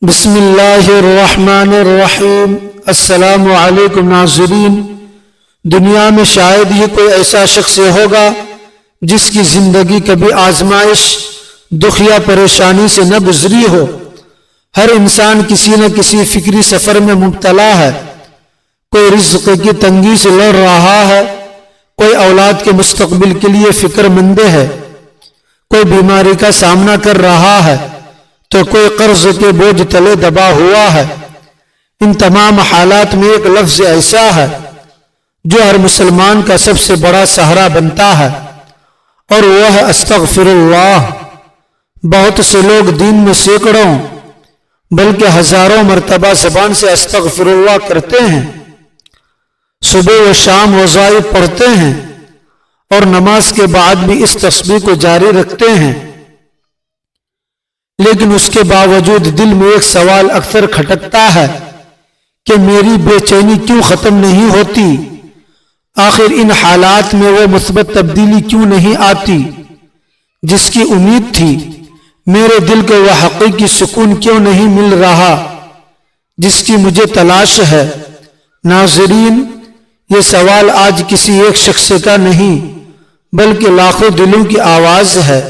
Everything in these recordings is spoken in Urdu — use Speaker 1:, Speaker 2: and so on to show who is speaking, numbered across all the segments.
Speaker 1: بسم اللہ الرحمن الرحیم۔ السلام علیکم ناظرین۔ دنیا میں شاید ہی کوئی ایسا شخص ہوگا جس کی زندگی کبھی آزمائش، دکھ یا پریشانی سے نہ گزری ہو۔ ہر انسان کسی نہ کسی فکری سفر میں مبتلا ہے۔ کوئی رزق کی تنگی سے لڑ رہا ہے، کوئی اولاد کے مستقبل کے لیے فکر مند ہے، کوئی بیماری کا سامنا کر رہا ہے تو کوئی قرض کے بوجھ تلے دبا ہوا ہے۔ ان تمام حالات میں ایک لفظ ایسا ہے جو ہر مسلمان کا سب سے بڑا سہارا بنتا ہے، اور وہ ہے استغفر اللہ۔ بہت سے لوگ دن میں سینکڑوں بلکہ ہزاروں مرتبہ زبان سے استغفر اللہ کرتے ہیں، صبح و شام وظائف پڑھتے ہیں اور نماز کے بعد بھی اس تسبیح کو جاری رکھتے ہیں، لیکن اس کے باوجود دل میں ایک سوال اکثر کھٹکتا ہے کہ میری بے چینی کیوں ختم نہیں ہوتی؟ آخر ان حالات میں وہ مثبت تبدیلی کیوں نہیں آتی جس کی امید تھی؟ میرے دل کو وہ حقیقی سکون کیوں نہیں مل رہا جس کی مجھے تلاش ہے؟ ناظرین، یہ سوال آج کسی ایک شخص کا نہیں بلکہ لاکھوں دلوں کی آواز ہے۔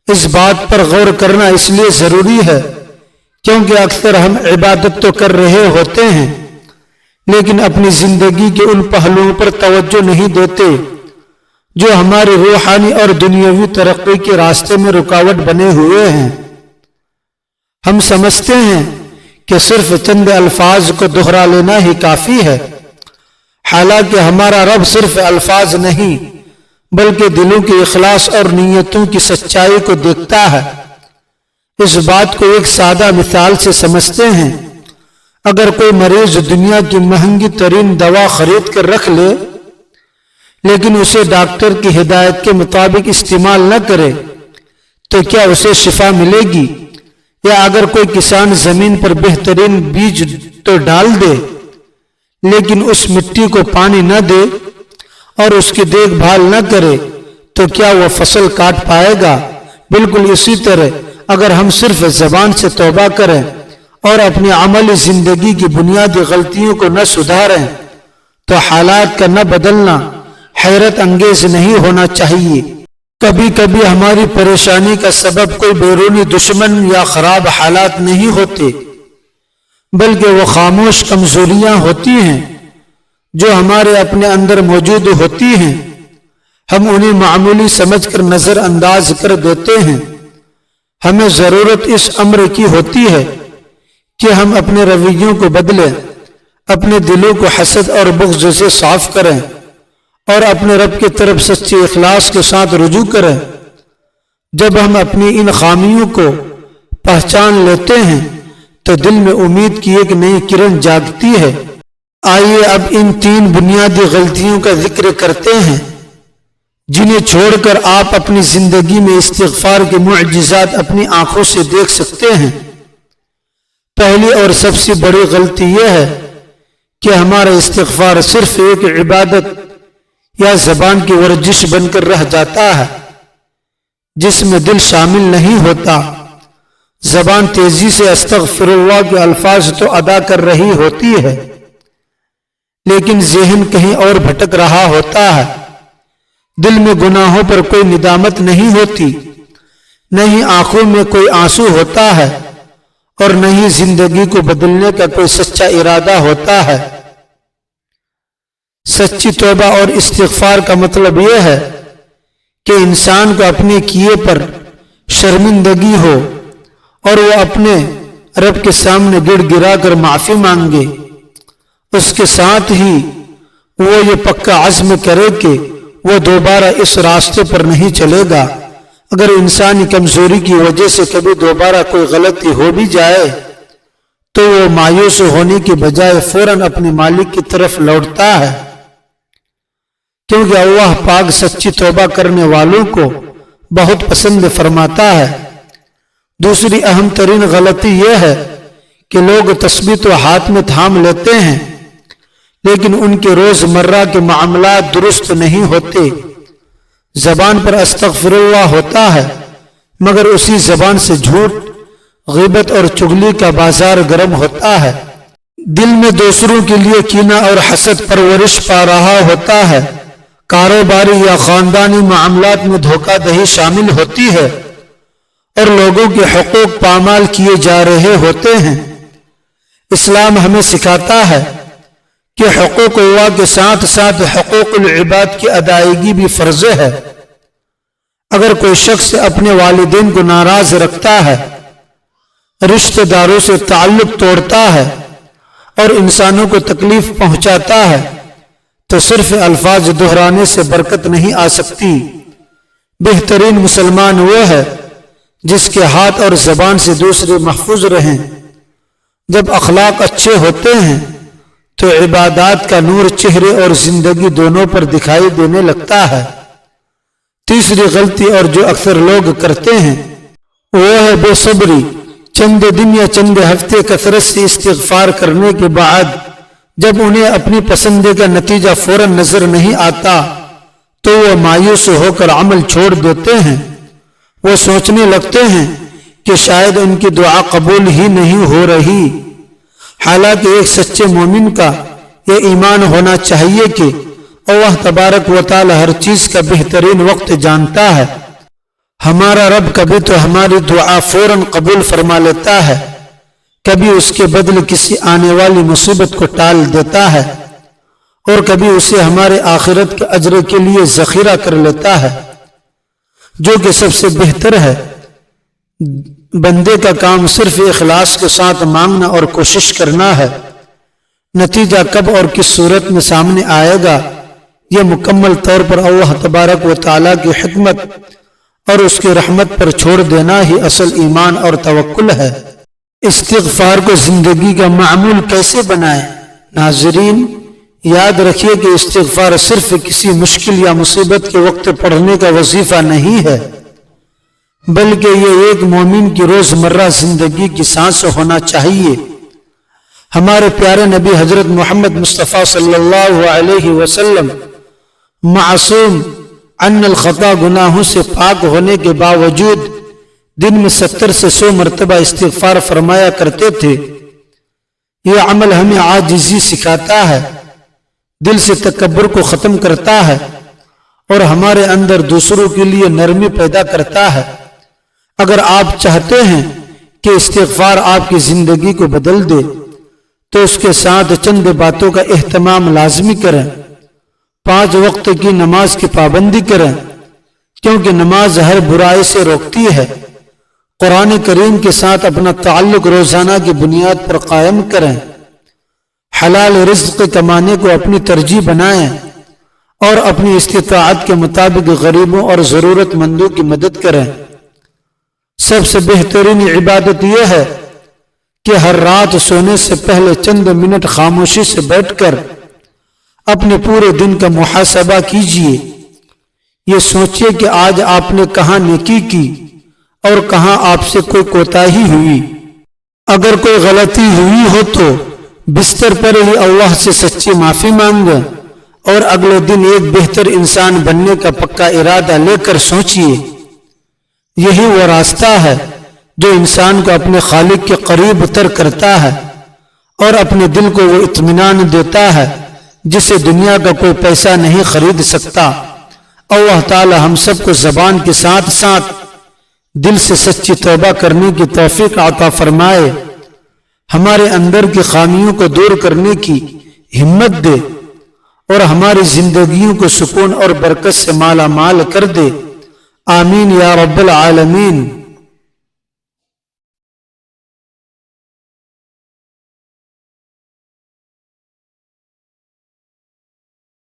Speaker 1: اس بات پر غور کرنا اس لیے ضروری ہے کیونکہ اکثر ہم عبادت تو کر رہے ہوتے ہیں لیکن اپنی زندگی کے ان پہلوؤں پر توجہ نہیں دیتے جو ہماری روحانی اور دنیاوی ترقی کے راستے میں رکاوٹ بنے ہوئے ہیں۔ ہم سمجھتے ہیں کہ صرف چند الفاظ کو دہرا لینا ہی کافی ہے، حالانکہ ہمارا رب صرف الفاظ نہیں بلکہ دلوں کے اخلاص اور نیتوں کی سچائی کو دیکھتا ہے۔ اس بات کو ایک سادہ مثال سے سمجھتے ہیں۔ اگر کوئی مریض دنیا کی مہنگی ترین دوا خرید کر رکھ لے لیکن اسے ڈاکٹر کی ہدایت کے مطابق استعمال نہ کرے تو کیا اسے شفا ملے گی؟ یا اگر کوئی کسان زمین پر بہترین بیج تو ڈال دے لیکن اس مٹی کو پانی نہ دے اور اس کی دیکھ بھال نہ کرے تو کیا وہ فصل کاٹ پائے گا؟ بالکل اسی طرح اگر ہم صرف زبان سے توبہ کریں اور اپنی عملی زندگی کی بنیادی غلطیوں کو نہ سدھاریں تو حالات کا نہ بدلنا حیرت انگیز نہیں ہونا چاہیے۔ کبھی کبھی ہماری پریشانی کا سبب کوئی بیرونی دشمن یا خراب حالات نہیں ہوتے بلکہ وہ خاموش کمزوریاں ہوتی ہیں جو ہمارے اپنے اندر موجود ہوتی ہیں۔ ہم انہیں معمولی سمجھ کر نظر انداز کر دیتے ہیں۔ ہمیں ضرورت اس امر کی ہوتی ہے کہ ہم اپنے رویوں کو بدلیں، اپنے دلوں کو حسد اور بغض سے صاف کریں اور اپنے رب کی طرف سچے اخلاص کے ساتھ رجوع کریں۔ جب ہم اپنی ان خامیوں کو پہچان لیتے ہیں تو دل میں امید کی ایک نئی کرن جاگتی ہے۔ آئیے اب ان 3 بنیادی غلطیوں کا ذکر کرتے ہیں جنہیں چھوڑ کر آپ اپنی زندگی میں استغفار کے معجزات اپنی آنکھوں سے دیکھ سکتے ہیں۔ پہلی اور سب سے بڑی غلطی یہ ہے کہ ہمارا استغفار صرف ایک عبادت یا زبان کی ورزش بن کر رہ جاتا ہے جس میں دل شامل نہیں ہوتا۔ زبان تیزی سے استغفر اللہ کے الفاظ تو ادا کر رہی ہوتی ہے لیکن ذہن کہیں اور بھٹک رہا ہوتا ہے۔ دل میں گناہوں پر کوئی ندامت نہیں ہوتی، نہ ہی آنکھوں میں کوئی آنسو ہوتا ہے اور نہ ہی زندگی کو بدلنے کا کوئی سچا ارادہ ہوتا ہے۔ سچی توبہ اور استغفار کا مطلب یہ ہے کہ انسان کو اپنے کیے پر شرمندگی ہو اور وہ اپنے رب کے سامنے گڑ گرا کر معافی مانگے۔ اس کے ساتھ ہی وہ یہ پکا عزم کرے کہ وہ دوبارہ اس راستے پر نہیں چلے گا۔ اگر انسانی کمزوری کی وجہ سے کبھی دوبارہ کوئی غلطی ہو بھی جائے تو وہ مایوس ہونے کے بجائے فوراً اپنے مالک کی طرف لوٹتا ہے، کیونکہ اللہ پاک سچی توبہ کرنے والوں کو بہت پسند فرماتا ہے۔ دوسری اہم ترین غلطی یہ ہے کہ لوگ تسبیح تو ہاتھ میں تھام لیتے ہیں لیکن ان کے روزمرہ کے معاملات درست نہیں ہوتے۔ زبان پر استغفر اللہ ہوتا ہے مگر اسی زبان سے جھوٹ، غیبت اور چغلی کا بازار گرم ہوتا ہے، دل میں دوسروں کے لیے کینہ اور حسد پرورش پا رہا ہوتا ہے، کاروباری یا خاندانی معاملات میں دھوکہ دہی شامل ہوتی ہے اور لوگوں کے حقوق پامال کیے جا رہے ہوتے ہیں۔ اسلام ہمیں سکھاتا ہے کہ حقوق اللہ کے ساتھ ساتھ حقوق العباد کی ادائیگی بھی فرض ہے۔ اگر کوئی شخص اپنے والدین کو ناراض رکھتا ہے، رشتہ داروں سے تعلق توڑتا ہے اور انسانوں کو تکلیف پہنچاتا ہے تو صرف الفاظ دہرانے سے برکت نہیں آ سکتی۔ بہترین مسلمان وہ ہے جس کے ہاتھ اور زبان سے دوسرے محفوظ رہیں۔ جب اخلاق اچھے ہوتے ہیں تو عبادات کا نور چہرے اور زندگی دونوں پر دکھائی دینے لگتا ہے۔ تیسری غلطی اور جو اکثر لوگ کرتے ہیں وہ ہے بے صبری۔ چند دن یا چند ہفتے کثرت سے استغفار کرنے کے بعد جب انہیں اپنی پسندے کا نتیجہ فوراً نظر نہیں آتا تو وہ مایوس ہو کر عمل چھوڑ دیتے ہیں۔ وہ سوچنے لگتے ہیں کہ شاید ان کی دعا قبول ہی نہیں ہو رہی، حالانکہ ایک سچے مومن کا یہ ایمان ہونا چاہیے کہ اللہ تبارک و تعالی ہر چیز کا بہترین وقت جانتا ہے۔ ہمارا رب کبھی تو ہماری دعا فوراً قبول فرما لیتا ہے، کبھی اس کے بدلے کسی آنے والی مصیبت کو ٹال دیتا ہے اور کبھی اسے ہمارے آخرت کے اجر کے لیے ذخیرہ کر لیتا ہے، جو کہ سب سے بہتر ہے۔ بندے کا کام صرف اخلاص کے ساتھ مانگنا اور کوشش کرنا ہے۔ نتیجہ کب اور کس صورت میں سامنے آئے گا یہ مکمل طور پر اللہ تبارک و تعالیٰ کی حکمت اور اس کی رحمت پر چھوڑ دینا ہی اصل ایمان اور توکل ہے۔ استغفار کو زندگی کا معمول کیسے بنائیں؟ ناظرین، یاد رکھیے کہ استغفار صرف کسی مشکل یا مصیبت کے وقت پڑھنے کا وظیفہ نہیں ہے، بلکہ یہ ایک مومن کی روزمرہ زندگی کی سانس ہونا چاہیے۔ ہمارے پیارے نبی حضرت محمد مصطفیٰ صلی اللہ علیہ وسلم معصوم عن الخطا گناہوں سے پاک ہونے کے باوجود دن میں 70 سے 100 مرتبہ استغفار فرمایا کرتے تھے۔ یہ عمل ہمیں عاجزی سکھاتا ہے، دل سے تکبر کو ختم کرتا ہے اور ہمارے اندر دوسروں کے لیے نرمی پیدا کرتا ہے۔ اگر آپ چاہتے ہیں کہ استغفار آپ کی زندگی کو بدل دے تو اس کے ساتھ چند باتوں کا اہتمام لازمی کریں۔ 5 وقت کی نماز کی پابندی کریں، کیونکہ نماز ہر برائی سے روکتی ہے۔ قرآن کریم کے ساتھ اپنا تعلق روزانہ کی بنیاد پر قائم کریں۔ حلال رزق کمانے کو اپنی ترجیح بنائیں اور اپنی استطاعت کے مطابق غریبوں اور ضرورت مندوں کی مدد کریں۔ سب سے بہترین عبادت یہ ہے کہ ہر رات سونے سے پہلے چند منٹ خاموشی سے بیٹھ کر اپنے پورے دن کا محاسبہ کیجیے۔ یہ سوچئے کہ آج آپ نے کہاں نیکی کی اور کہاں آپ سے کوئی کوتاہی ہوئی۔ اگر کوئی غلطی ہوئی ہو تو بستر پر ہی اللہ سے سچی معافی مانگیں اور اگلے دن ایک بہتر انسان بننے کا پکا ارادہ لے کر سوچئے۔ یہی وہ راستہ ہے جو انسان کو اپنے خالق کے قریب تر کرتا ہے اور اپنے دل کو وہ اطمینان دیتا ہے جسے دنیا کا کوئی پیسہ نہیں خرید سکتا۔ اللہ تعالی ہم سب کو زبان کے ساتھ ساتھ دل سے سچی توبہ کرنے کی توفیق عطا فرمائے، ہمارے اندر کی خامیوں کو دور کرنے کی ہمت دے اور ہماری زندگیوں کو سکون اور برکت سے مالا مال کر دے۔ آمین یا رب العالمین۔